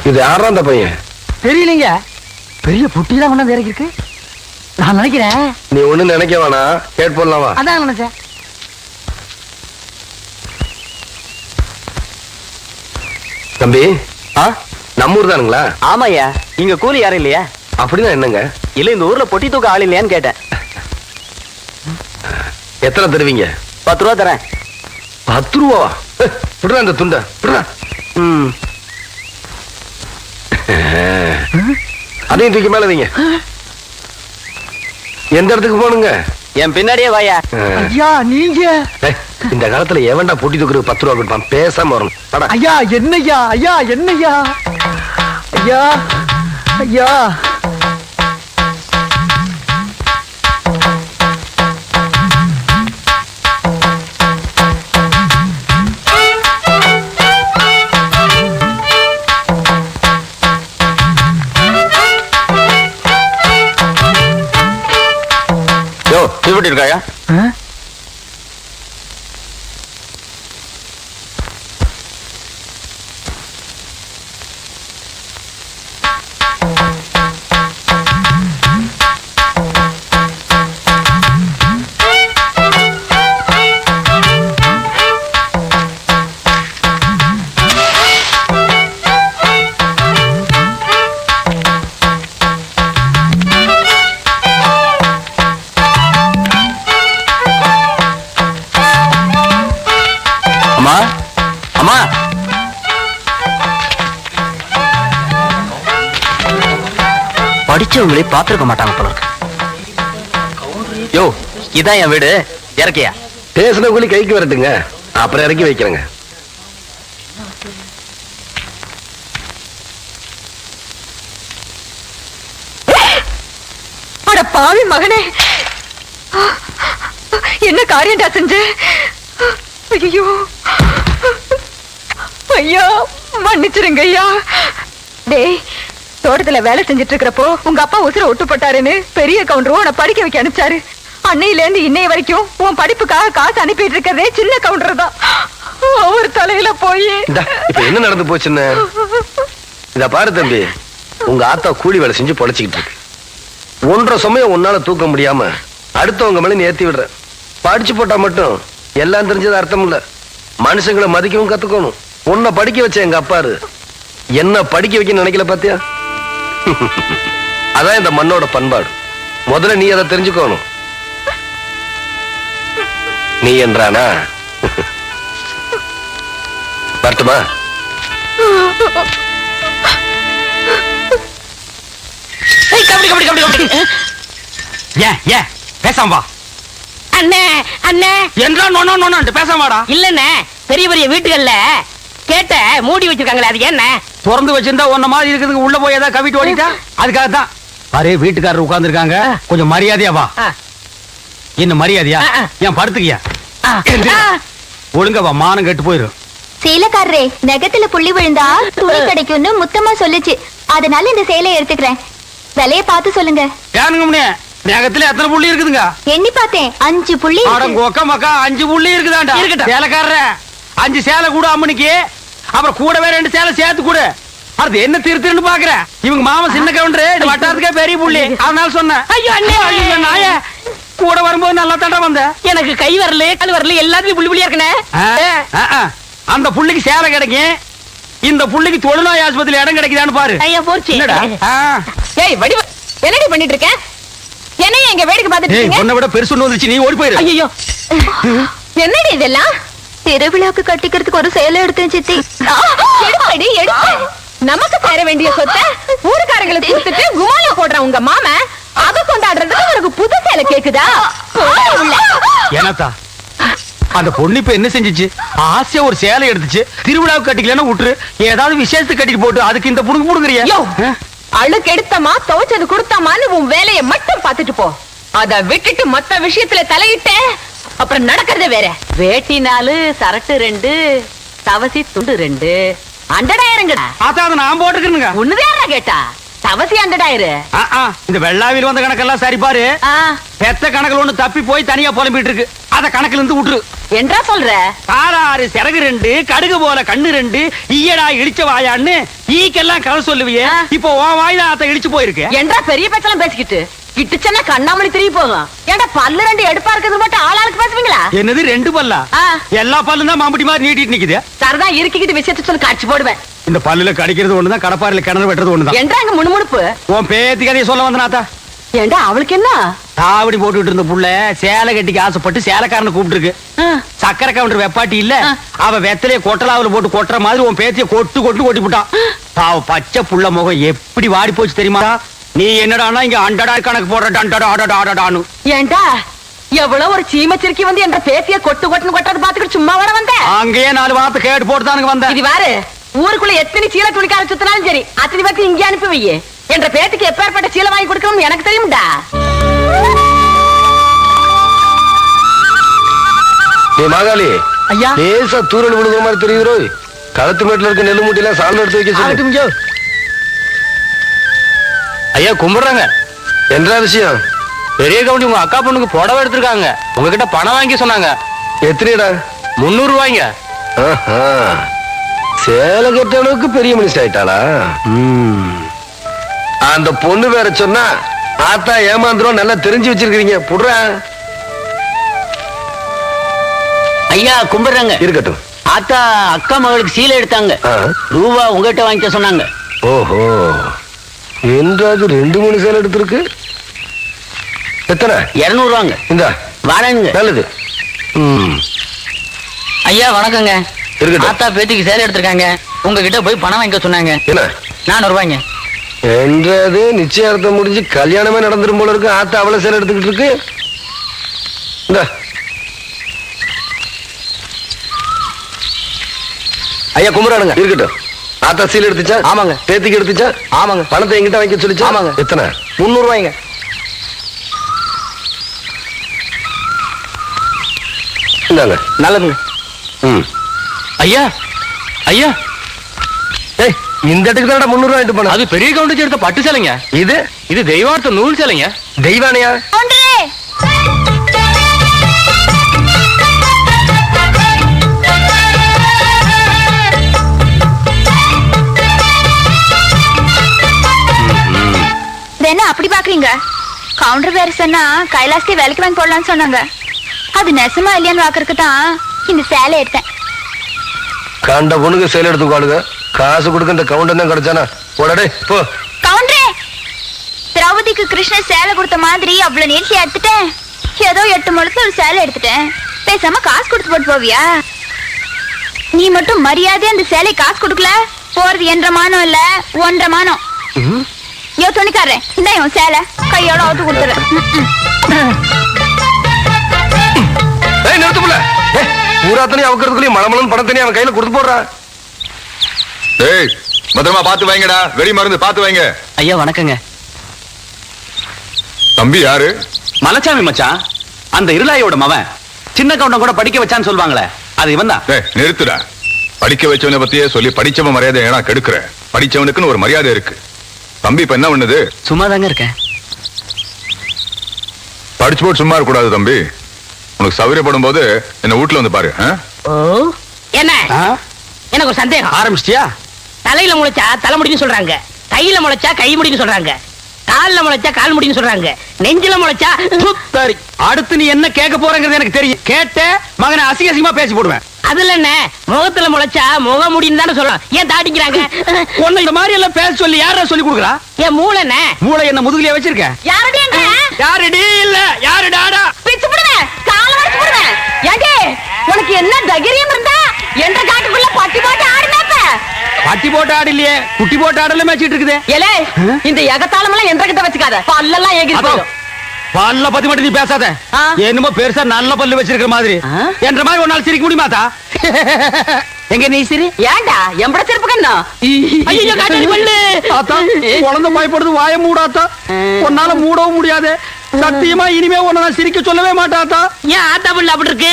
இது யாரா அந்த பையன்? தெரியலீங்க. பெரிய புட்டி தான் கொண்டாந்து இறக்கி இருக்கு. நான் நினைக்கிறேன். நீ ஒண்ணு நினைக்க வேணா, கேட் போடலாமா? அதான் நினைச்சேன். தம்பி, நம்ம ஊர் தானுங்களா? ஆமாய்யா. இங்க கூலி யாரும் இல்லையா? அப்படின்னா என்னங்க? இல்ல இந்த ஊர்ல பொட்டி தூக்க ஆள் இல்லையான்னு கேட்டேன். எத்தனை தருவீங்க? 10 ரூபா தரேன். 10 ரூபாவா? விடுறா அந்த துண்டை, விடுறா. அதையும் தூக்கி மேல வைங்க. எந்த இடத்துக்கு போனுங்க? என் பின்னாடியே வாயா. ஐயா நீங்க இந்த காலத்துல எவன்டா பொட்டி தூக்குறது 10 ரூபா கொடுப்பான்? பேசாம வரணும். ஐயா என்னய்யா? ஐயா என்னய்யா? ஐயா ஐயா இருக்காயா? அம்மா படிச்சவங்களே பாத்துருக்க மாட்டாங்க போல இருக்கு. யோ இதான் என் வீடு, இறக்கியா? பேசின கூலி கைக்கு வரட்டுங்க, அப்புறம் இறக்கி வைக்கிறேங்க. அட பாவி மகனே, என்ன காரியம்டா செஞ்ச? ஐயோ ஐயா மன்னிச்சிருங்க ஐயா. டேய், தோட்டத்துல வேலை செஞ்சிட்டு இருக்கிறப்போ உங்க அப்பா உசுர ஒட்டு போட்டாருன்னு பெரிய கவுண்டரும் உன்னை படிக்க வைக்க அனுப்பிச்சாரு. அன்னையில இருந்து இன்னைய வரைக்கும் உன் படிப்புக்காக காசு அனுப்பிட்டு இருக்கிறதே சின்ன கவுண்டர் தான். அவர் தலையில போய் இப்ப என்ன நடந்து போச்சுன்னு இத பாரு தம்பி. உங்க ஆத்தா கூலி வேலை செஞ்சு பொழைச்சிக்கிட்டு இருக்கு. 1.5 சமயம் உன்னால தூக்க முடியாம அடுத்தவங்க மேல நீ ஏத்தி விடுற. படிச்சு போட்டா மட்டும் எல்லாம் தெரிஞ்சது அர்த்தம் இல்ல. மனுஷங்களை மதிக்கவும் கத்துக்கணும். உன்னை படிக்க வச்ச எங்க அப்பாரு என்ன படிக்க வைக்க நினைக்கல பாத்தியா? அதான் இந்த மண்ணோட பண்பாடு. முதல்ல நீ அதை தெரிஞ்சுக்கணும். நீ என்றானா வரட்டுமா? பேசாம வா. அண்ணே அண்ணே என்றா நோனோ நோனோ பேசாம வாடா. இல்லண்ணே, பெரிய பெரிய வீட்டுகள்ல கேட்ட மூடி வச்சிருக்காங்களே, அது என்ன? திறந்து வச்சிருந்தா ஒன்ன மாதிரி இருக்குதுங்க, உள்ள போய் ஏதாவது கவிட்டு ஓடிட்டா அதுக்காக தான். பாரு வீட்டுக்காரர் உட்கார்ந்து இருக்காங்க, கொஞ்சம் மரியாதையா வா. என்ன மரியாதையா? ஏன் படுத்துக்கியா? ஒழுங்க வா, மானம் கெட்டு போயிரும். சேலைக்காரரே, நெகத்துல புள்ளி விழுந்தா துணி கிடைக்கும்னு முத்தமா சொல்லுச்சு. அதனால இந்த சேலையை எடுத்துக்கிறேன். விலைய பார்த்து சொல்லுங்க. ஏனுங்க முன்னே, நெகத்துல எத்தனை புள்ளி இருக்குதுங்க? எண்ணி பார்த்தேன், 5 புள்ளி. கொக்க மக்கா 5 புள்ளி இருக்குதாண்டா. சேலைக்காரர 5 சேலை கூட அம்மனுக்கு, அப்புறம் கூடவே 2 சேலை சேர்த்து கூட. அது என்ன திருத்திருன்னு பாக்குற? இவங்க மாமா சின்ன கவுண்டரு, வட்டாரத்துக்கே பெரிய புள்ளி. அதனால சொன்னேன். ஐயோ அண்ணே, ஐயோ நாய, கூட வரும்போது நல்லா தண்டா வந்த. எனக்கு கை வரல கால் வரல, எல்லாத்துலயும் புள்ளி புள்ளியா இருக்கனே. அந்த புள்ளிக்கு சேலை கிடைக்கும், இந்த புள்ளிக்கு தொழுநோய் ஆஸ்பத்திரி இடம் கிடைக்குதான்னு பாரு. ஐயா போச்சு. என்னடா? ஏய் வடிவ, என்னடி பண்ணிட்டு இருக்க? என்னைய எங்க வேடிக்கை பார்த்துட்டு இருக்கீங்க? உன்னை விட பெருசு வந்துச்சு, நீ ஓடி போயிரு. ஐயோ என்னடி இதெல்லாம்? திருவிழாக்கு கட்டிக்கிறதுக்கு ஒரு சேலை எடுத்தேன் சித்தி. எடுப்படி எடுப்பு. நமக்கு சேர வேண்டிய சொத்தை ஊருக்காரங்களுக்கு கொடுத்துட்டு குமாலா போடுறான் உங்க மாமா. அத கொண்டாடுறதுக்கு உனக்கு புது சேலை கேக்குதா? ஏனாத்தா அந்த பொண்ணு இப்ப என்ன செஞ்சிச்சு? ஆசையா ஒரு சேலை எடுத்துச்சு, திருவிழாவுக்கு கட்டிக்கலன்னா விட்டுரு, ஏதாவது விசேஷத்துக்கு கட்டிட்டு போட்டு அதுக்கு இந்த புடுங்க புடுங்குறியா? அழுக்கு எடுத்தமா துவைச்சது கொடுத்தாமான்னு உன் வேலையை மட்டும் பார்த்துட்டு போ. அத விட்டுட்டு மத்த விஷயத்துல தலையிட்ட அப்புறம் நடக்கிறதே வேற. வேட்டி 4, சரட்டு 2, தவசி துண்டு 2, அண்டடாயிரங்கடா. அதான் நான் போட்டுக்கிறேங்க. ஒண்ணுதான் கேட்டா தவசி அண்டடாயிரு. இந்த வெள்ளாவில் வந்த கணக்கெல்லாம் சரி பாரு. பெத்த கணக்குல ஒண்ணு தப்பி போய் தனியா புலம்பிட்டு இருக்கு, அத கணக்குல இருந்து விட்டுரு. என்றா சொல்ற காராறு சிறகு ரெண்டு கடுகு போல கண்ணு ரெண்டு ஈயடா இடிச்ச வாயான்னு ஈக்கெல்லாம் கதை சொல்லுவியே இப்போ உன் வாயில ஆத்த இடிச்சு போயிருக்கு என்றா பெரிய பேச்செல்லாம் பேசிக்கிட்டு கிட்டுச்சன்னா கண்ணாமணி திரும்பி போகும் ஏன்டா பல்லு ரெண்டு எடுப்பா இருக்கிறது மட்டும் ஆளாளுக்கு பேசுவீங்களா என்னது ரெண்டு பல்லா எல்லா பல்லும் தான் மாம்பட்டி மாதிரி நீட்டிட்டு நிக்குது சரிதான் இருக்கிக்கிட்டு விஷயத்த சொல்லி காட்சி போடுவேன் இந்த பல்லுல கடிக்கிறது ஒண்ணுதான் கடப்பாரில கிணறு வெட்டுறது ஒண்ணுதான் என்றா அங்க முணுமுணுப்பு உன் பேத்தி கதையை சொல்ல வந்தனாத்தா ஏண்டா அவளுக்கு என்ன தாவடி போட்டுட்டு இருந்த புள்ள சேலை கட்டிக்கு ஆசைப்பட்டு சேலைக்காரனை கூப்பிட்டு இருக்கு சக்கரை கவுண்டர் வெப்பாட்டி இல்ல அவ வெத்தலைய கொட்டலாவுல போட்டு கொட்டுற மாதிரி உன் பேத்திய கொட்டி போட்டான் பாவ பச்சை புள்ள முகம் எப்படி வாடி போச்சு தெரியுமா நீ என்னடானா இங்க அண்டடா கணக்கு போடுற டண்டடாடாடாடானு ஏண்டா எவ்வளவு ஒரு சீமச்சிருக்கி வந்து என்ற பேத்திய கொட்டுன்னு கொட்டது பாத்துக்கிட்டு சும்மா வர வந்த அங்கேயே 4 வார்த்தை கேட்டு போட்டுதானுங்க வந்தேன் இது வாரு ஊருக்குள்ள எத்தனை சீலை துணிக்கார சுத்தினாலும் சரி அத்தனை பேருக்கு இங்கே அனுப்பி வையே என்ற பேத்துக்கு எப்பேற்பட்ட சீலை வாங்கி கொடுக்கணும்னு எனக்கு தெரியும்டா மாகாளி ஐயா லேசா தூரல் விழுகிற மாதிரி தெரியுதோ களத்து மேட்டுல இருக்க நெல்லு மூட்டையில சால் எடுத்து வைக்க சொல்லு ஐயா கும்பிடுறாங்க என்ன விஷயம் பெரிய கவுண்டி உங்க அக்கா பொண்ணுக்கு புடவை எடுத்திருக்காங்க உங்ககிட்ட பணம் வாங்கி சொன்னாங்க எத்தனைடா 300 ரூபாய்ங்க சேலை கட்ட அளவுக்கு பெரிய மனுஷன் ஆயிட்டாளா அந்த பொண்ணு வேற சொன்னா ஆத்தா ஏமாந்துரும் நல்லா தெரிஞ்சு வச்சிருக்கீங்க புடுற ஐயா கும்பிடுறாங்க இருக்கட்டும் ஆத்தா அக்கா மகளுக்கு சீலை எடுத்தாங்க ஆ. ரூபா உங்ககிட்ட வாங்கிக்க சொன்னாங்க ஓஹோ என்றாது 2-3 சேலை எடுத்திருக்கு எத்தனை 200 ரூபாங்க இந்த வாடகைங்க நல்லது ஐயா வணக்கங்க இருக்கட்டும். ஆத்தா பேத்திக்கு சேலை எடுத்திருக்காங்க உங்ககிட்ட போய் பணம் வாங்கிக்க சொன்னாங்க என்ன 400 ரூபாய்ங்க என்றது நிச்சயார்த்தம் முடிஞ்சு கல்யாணமே நடந்துரும் போல இருக்கு ஆத்தா அவளை சேலை எடுத்துக்கிட்டு இருக்கு இந்த ஐயா கும்பிடுறானுங்க இருக்கட்டும் ஆத்தா சீல் எடுத்துச்சா ஆமாங்க. பேத்திக்கு எடுத்துச்சா ஆமாங்க. பணத்தை எங்கிட்ட வாங்கி சொல்லிச்சா ஆமாங்க. எத்தனை 300 ரூபாய்ங்க இந்தாங்க நல்லதுங்க ம் ஐயா ஐயா ஏய் இந்த இடத்துக்கு தான் 300 ரூபாய் வாங்கிட்டு போன அது பெரிய கவுண்டர் எடுத்த பட்டு சேலைங்க இது இது தெய்வார்த்த நூல் சேலைங்க தெய்வானையா என்ன அப்படி பாக்குறீங்க கவுண்டர் வேற சொன்னா கைலாசத்தை வேலைக்கு வாங்கி போடலாம்னு சொன்னாங்க அது நெசமா இல்லையான்னு பாக்குறதுக்கு தான் இந்த சேலை எடுத்தேன் கண்ட பொண்ணுக்கு சேலை எடுத்துக்காளுங்க காசு கொடுக்க இந்த கவுண்டர் தான் கிடைச்சானா போடடே போ கவுண்டரே திரௌபதிக்கு கிருஷ்ணன் சேலை கொடுத்த மாதிரி அவ்வளவு நீட்சி எடுத்துட்டேன் ஏதோ 8 முழத்துல ஒரு சேலை எடுத்துட்டேன் பேசாம காசு கொடுத்து போட்டு போவியா நீ மட்டும் மரியாதை அந்த சேலை காசு கொடுக்கல போறது 1.5 மானம் இல்ல 1.5 மானம் யோ துணிக்காரன் இந்த உன் சேலை கையோட அவுத்து கொடுத்துறேன் ஏய் நிறுத்துப்புல பூராத்தனையும் அவுக்கிறதுக்குள்ளேயும் மலமலன்னு பணத்தனையும் அவன் கையில கொடுத்து போடுறா ஏய் பத்திரமா பாத்து வைங்கடா வெடி மருந்து பாத்து வைங்க ஐயா வணக்கங்க தம்பி யாரு மலைச்சாமி மச்சான் அந்த இருளாயோட மவன் சின்ன கவுண்டம் கூட படிக்க வச்சான்னு சொல்லுவாங்களே அது இவன் தான் ஏய் நிறுத்துடா படிக்க வச்சவனை பத்தியே சொல்லி படிச்சவன் மரியாதை ஏன்னா கெடுக்கிற படிச்சவனுக்குன்னு ஒரு மரியாதை இருக்கு தம்பி இப்ப என்ன பண்ணுது சும்மா தாங்க இருக்கேன் படிச்சு போட்டு சும்மா இருக்க கூடாது தம்பி உனக்கு சௌகரியப்படும் போது என்ன வீட்டுல வந்து பாரு ஆ? என்ன எனக்கு ஒரு சந்தேகம் ஆரம்பிச்சிட்டியா தலையில முளைச்சா தலைமுடின்னு சொல்றாங்க கையில முளைச்சா கை முடின்னு சொல்றாங்க கால்ல முளைச்சா கால் முடின்னு சொல்றாங்க நெஞ்சில முளைச்சா சரி அடுத்து நீ என்ன கேட்க போறங்கிறது எனக்கு தெரியும் கேட்ட மகனை அசிங்கமா பேசி போடுவேன் அதுல என்ன முகத்துல முளைச்சா முக முடின்னு தானே சொல்லலாம் ஏன் தாட்டிக்கிறாங்க உன்னை இந்த மாதிரி எல்லாம் பேச சொல்லி யாரா சொல்லி கொடுக்குறா என் மூளை என்ன மூளை என்ன முதுகுலயே வச்சிருக்க யாரடிங்க யாருடி இல்ல யாருடாடா பிச்சு புடுவேன் கால வரைச்சு புடுவேன் ஏண்டே உனக்கு என்ன தைரியம் இருந்தா என்ற காட்டுக்குள்ள பட்டி போட்டு ஆடுனாப்ப பட்டி போட்டு ஆடு இல்லையே குட்டி போட்டு ஆடல மேய்ச்சிட்டு இருக்குது ஏலே இந்த எகத்தாளம் எல்லாம் என்ற கிட்ட வச்சுக்காத பல்லெல்லாம் ஏகி போயிடும் பல்ல பத்தி மட்டும் நீ பேசாத ஆ. என்னமோ பெருசா நல்ல பல்லு வச்சிருக்கிற மாதிரி என்ற மாதிரி ஒரு நாள் சிரிக்க முடியுமாத்தா எங்க நீ சிரி ஏண்டா எம்பட செருப்பு கண்ணா ஐயோ காட்டாடி பல்லு ஆத்தா குழந்தை பயப்படுது வாய மூடாத்தா உன்னால மூடவும் முடியாது சத்தியமா இனிமே உன்னை நான் சிரிக்க சொல்லவே மாட்டாத்தா ஏன் ஆத்தா பல்லு அப்படி இருக்கு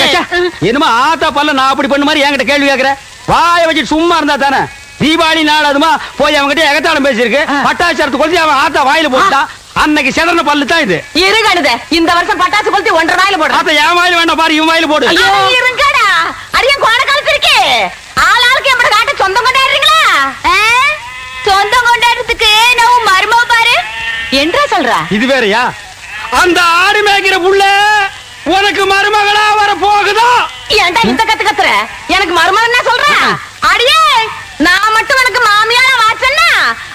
என்னமா ஆத்தா பல்ல நான் அப்படி பண்ண மாதிரி என்கிட்ட கேள்வி கேக்குற வாய வச்சுட்டு சும்மா இருந்தா தானே தீபாவளி நாள் அதுமா போய் அவன்கிட்ட எகத்தாளம் பேசியிருக்கு பட்டாச்சாரத்து கொளுத்தி அவன் ஆத்தா வாயில போட்டா அன்னைக்கு செதறன பல்லு தான் இது இருங்கடுத இந்த வருஷம் பட்டாசு கொளுத்தி 1.5 வாயில போடுறேன் ஆத்தா என் வாயில வேண்டாம் பாரு இவன் வாயில போடு இருங்கடா அடியன் கோண காலத்து இருக்கே ஆளாளுக்கு எப்படி காட்ட சொந்தம் கொண்டாடுறீங்களா? சொந்தம் கொண்டாடுறதுக்கு நான் மருமக பாரு. என்றா சொல்ற? இது வேறயா? அந்த ஆடு மேய்க்கிற புள்ள உனக்கு மருமகளா வர போகுதா? ஏன்டா இந்த கத்துற? எனக்கு மருமகன் என்ன சொல்ற? அடியே நான் மட்டும் எனக்கு மாமியார வாச்சன்னா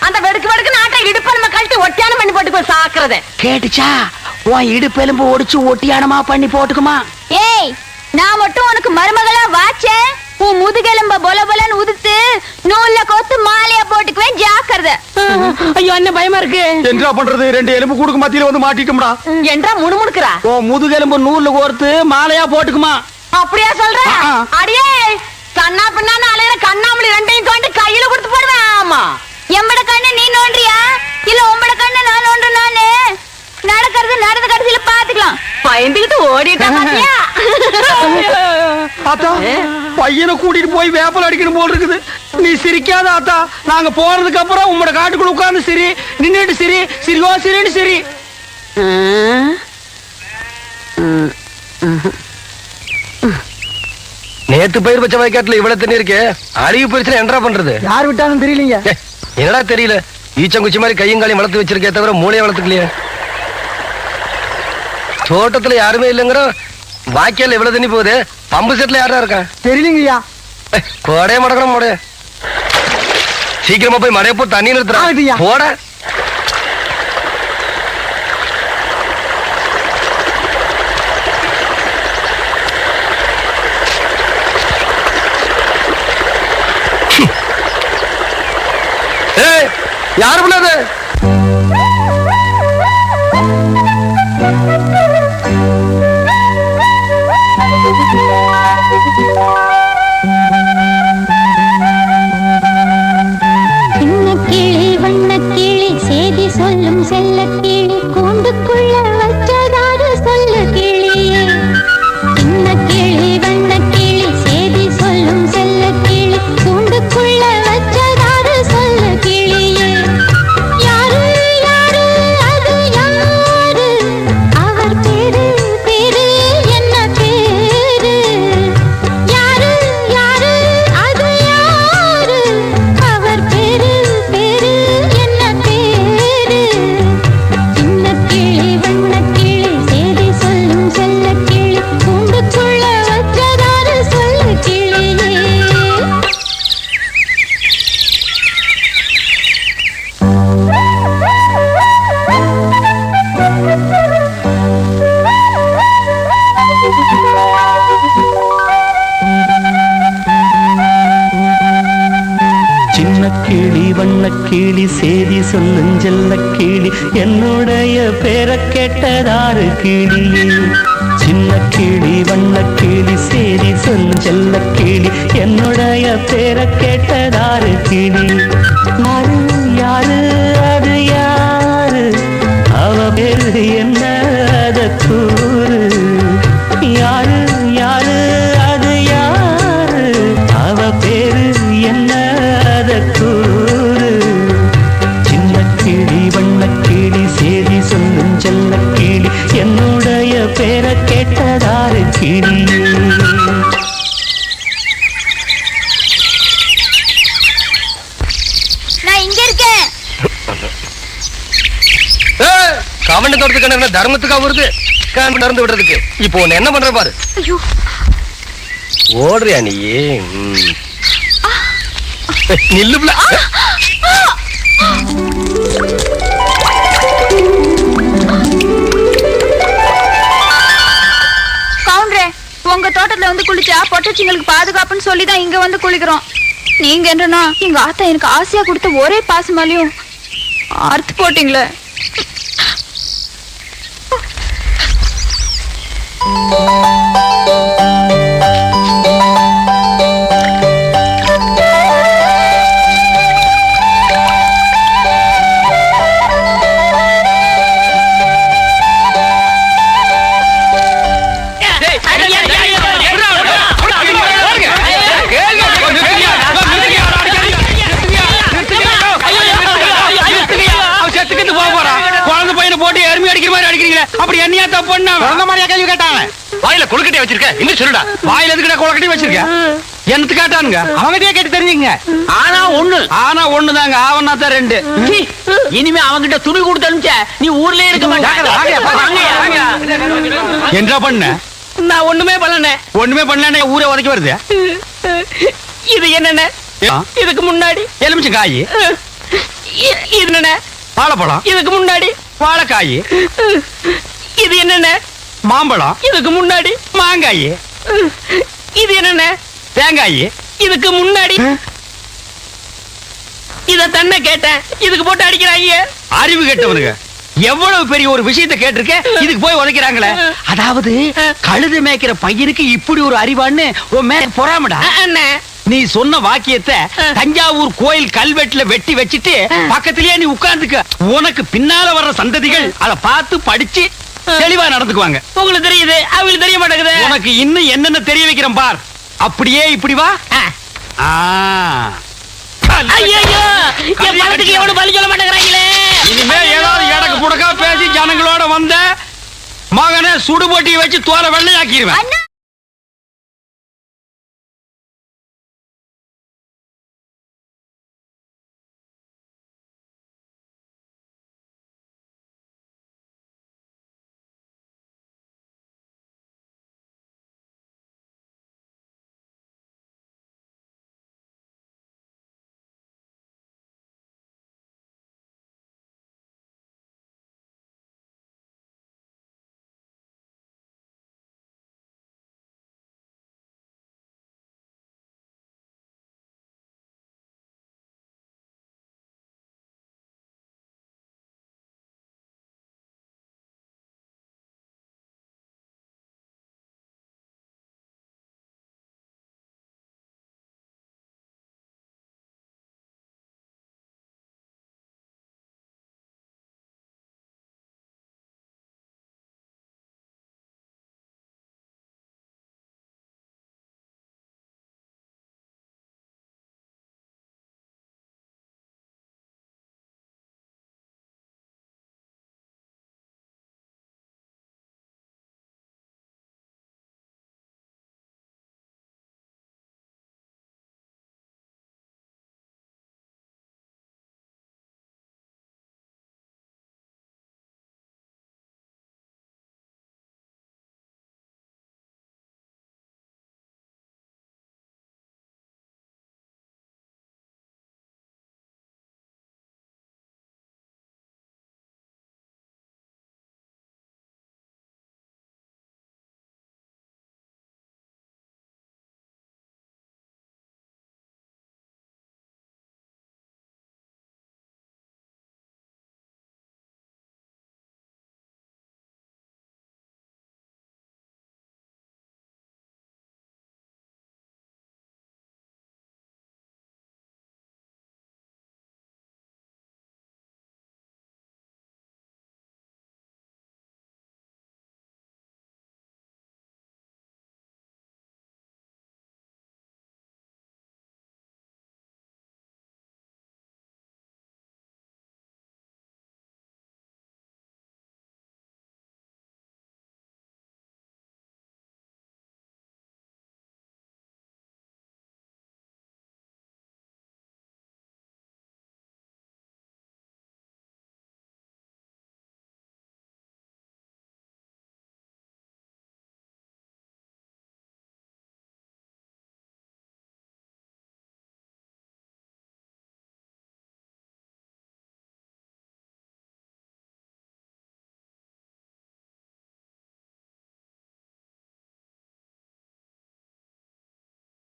அந்த வெடுக்கு வெடுக்கு நாட்டை இடுப்பு நம்ம கழட்டி ஒட்டியானம் பண்ணி போட்டு போய் சாக்குறத கேட்டுச்சா? உன் இடுப்பு எலும்பு ஒடிச்சு ஒட்டியானமா பண்ணி போட்டுக்குமா? ஏய், நான் மட்டும் உனக்கு மருமகளா வாச்சேன், உன் முதுகெலும்ப பொல பொலன்னு உதுத்து நூல்ல கோத்து மாலையா போட்டுக்குவேன், ஜாக்கிரதை. ஐயோ என்ன பயமா இருக்கு. என்ன பண்றது? ரெண்டு எலும்பு கூடுக்கு மத்தியில வந்து மாட்டிட்டோம்டா. என்றா முணுமுணுக்குறா? உன் முதுகெலும்பு நூல்ல கோர்த்து மாலையா போட்டுக்குமா? அப்படியா சொல்ற? அடியே கண்ணா பின்னான்னு அலையிற கண்ணாமலி ரெண்டையும் தோண்டி கையில கொடுத்து போடுவேன். ஆமா, எம்பட கண்ணு நீ நோன்றியா இல்ல உம்பட கண்ணு நான் நோன்றேன்? நானு நடக்கிறது நடந்த கடைசியில பாத்துக்கலாம். பயந்துகிட்டு ஓடிட்டா பாத்தியா? ஆத்தா, பையனை கூட்டிட்டு போய் வேப்பல் அடிக்கணும் போல் இருக்குது. நீ சிரிக்காத ஆத்தா. நாங்க போறதுக்கு அப்புறம் உங்களோட காட்டுக்குள்ள உட்கார்ந்து சரி, நின்னுட்டு சரி, சிரிவா சரின்னு சரி. நேத்து பயிர் வச்ச வயக்காட்டுல இவ்வளவு தண்ணி இருக்கு, அழிவு போயிருச்சுன்னா என்னடா பண்றது? யார் விட்டாலும் தெரியலீங்க. என்னடா தெரியல, ஈச்சங்குச்சி மாதிரி கையும் காலையும் வளர்த்து வச்சிருக்கே தவிர மூளையை வளர்த்துக்கலையே. தோட்டத்துல யாருமே இல்லைங்கிற வாய்க்கால இவ்வளவு தண்ணி போகுது, பம்பு செட்ல யாரா இருக்கா? தெரியலீங்கய்யா. கோடைய மடக்கணும் மோடைய. சீக்கிரமா போய் மடைய போ, தண்ணி ஆகுதுய்யா. நிறுத்துறான் போட. ஏய், யாரு பண்ணது? கிளி வண்ணக்கிளி சேதி சொல்லும் செல்ல கிளி கூண்டுக்குள்ள வச்சதாரு சொல்ல கிளியே. சின்ன கிளி வண்ணக்கிளி சேதி சொல்லும் செல்ல கிளி கூண்டுக்குள்ள வச்சதாரு சொல்ல கிளியே. யாரு யாரு அது யாரு? அவர் பேரு பேரு என்ன பேரு? யாரு யாரு அது யாரு? அவர் பேரு பேரு என்ன பேரு? சின்ன கிளி வண்ணக்கிளி சேதி சொல்லும் செல்ல கிளி கூண்டுக்குள்ள வச்சதாரு சொல்ல கிளியே. சின்ன கிளி வண்ண கிளி சேதி சொல்லும் செல்ல கிளி என்னுடைய பேரை கேட்டதாரு கிளியே. சின்ன கிளி வண்ண கிளி சேதி சொல்லும் செல்ல கிளி என்னுடைய பேரை கேட்டதாரு கிளி. யாரு யாரு அது யாரு? அவ பேரு என்ன அத கூறு? யாரு யாரு அது யாரு? அவ பேரு என்ன அத கூறு? சின்ன கிளி வண்ண கிளி சேதி சொல்லும் செல்ல கிளி என்னுடைய பேரை கேட்டதாரு கிளி. நான் இங்க இருக்கேன். கவண்ட தோட்டத்துக்கு என்ன தர்மத்துக்கா வருது? நடந்து விடுறதுக்கு இப்போ உன்னை என்ன பண்ற பாரு. ஐயோ, ஓடுறியா நீ? நில்லுப்ல. கவுண்டரே, உங்க தோட்டத்துல வந்து குளிச்சா பொட்டச்சிங்களுக்கு பாதுகாப்புன்னு சொல்லிதான் இங்க வந்து குளிக்கிறோம். நீங்க என்னன்னா எங்க ஆத்தா எனக்கு ஆசையா கொடுத்த ஒரே பாசமாலையும் அறுத்து போட்டீங்களே. குழந்தை பையனை போட்டு எருமை அடிக்கிற மாதிரி அடிக்கிறீங்களே, அப்படி என்னையா தப்பு பண்ண? குழந்தை மாதிரியா கேள்வி கேட்டாங்க? வாயில கொழுக்கட்டையை வச்சிருக்க இன்னும் சொல்லுடா. வாயில எதுக்குடா கொலக்கட்டி வச்சிருக்க? என்னத்து காட்டானுங்க? அவங்ககிட்டயே கேட்டு தெரிஞ்சுங்க. ஆனா ஒண்ணுதாங்க, ஆவனா தான் 2. இனிமே அவங்கிட்ட துணி கொடுத்து அனுப்பிச்ச நீ ஊர்லயே இருக்க என்ன பண்ண? நான் ஒண்ணுமே பண்ணல. ஒண்ணுமே பண்ணல, ஊரே உதைக்க வருது. இது என்னென்ன? இதுக்கு முன்னாடி எலுமிச்சம் காய். இது என்னென்ன? வாழைப்பழம். இதுக்கு முன்னாடி வாழைக்காய். இது என்னென்ன? மாம்பழம். இதுக்கு முன்னாடி மாங்காய். இது என்னென்ன? தேங்காய். இதுக்கு முன்னாடி இத தன்னை கேட்டேன், இதுக்கு போட்டு அடிக்கிறாங்க. அறிவு கேட்டவனுங்க எவ்வளவு பெரிய ஒரு விஷயத்தை கேட்டிருக்க, இதுக்கு போய் உதைக்கிறாங்களே. அதாவது கழுதை மேய்க்கிற பையனுக்கு இப்படி ஒரு அறிவான்னு உன் மேல பொறாமடா. அண்ணே, நீ சொன்ன வாக்கியத்தை தஞ்சாவூர் கோயில் கல்வெட்டுல வெட்டி வச்சிட்டு பக்கத்திலேயே நீ உட்கார்ந்துக்க. உனக்கு பின்னால வர்ற சந்ததிகள் அதை பார்த்து படிச்சு தெளிவா நடந்துக்குவாங்க. உங்களுக்கு தெரியுது, அவங்களுக்கு தெரிய மாட்டேங்குது. உனக்கு இன்னும் என்னென்ன தெரிய வைக்கிறேன் பார். அப்படியே இப்படி வா. ஐயோ, என் பணத்துக்கு எவனும் பலி சொல்ல மாட்டேங்கிறாங்களே. இனிமே ஏதாவது எடக்கு புடக்கா பேசி ஜனங்களோட வந்த மகனை சுடுபொட்டியை வச்சு தோலை வெள்ளையாக்கிடுவேன்.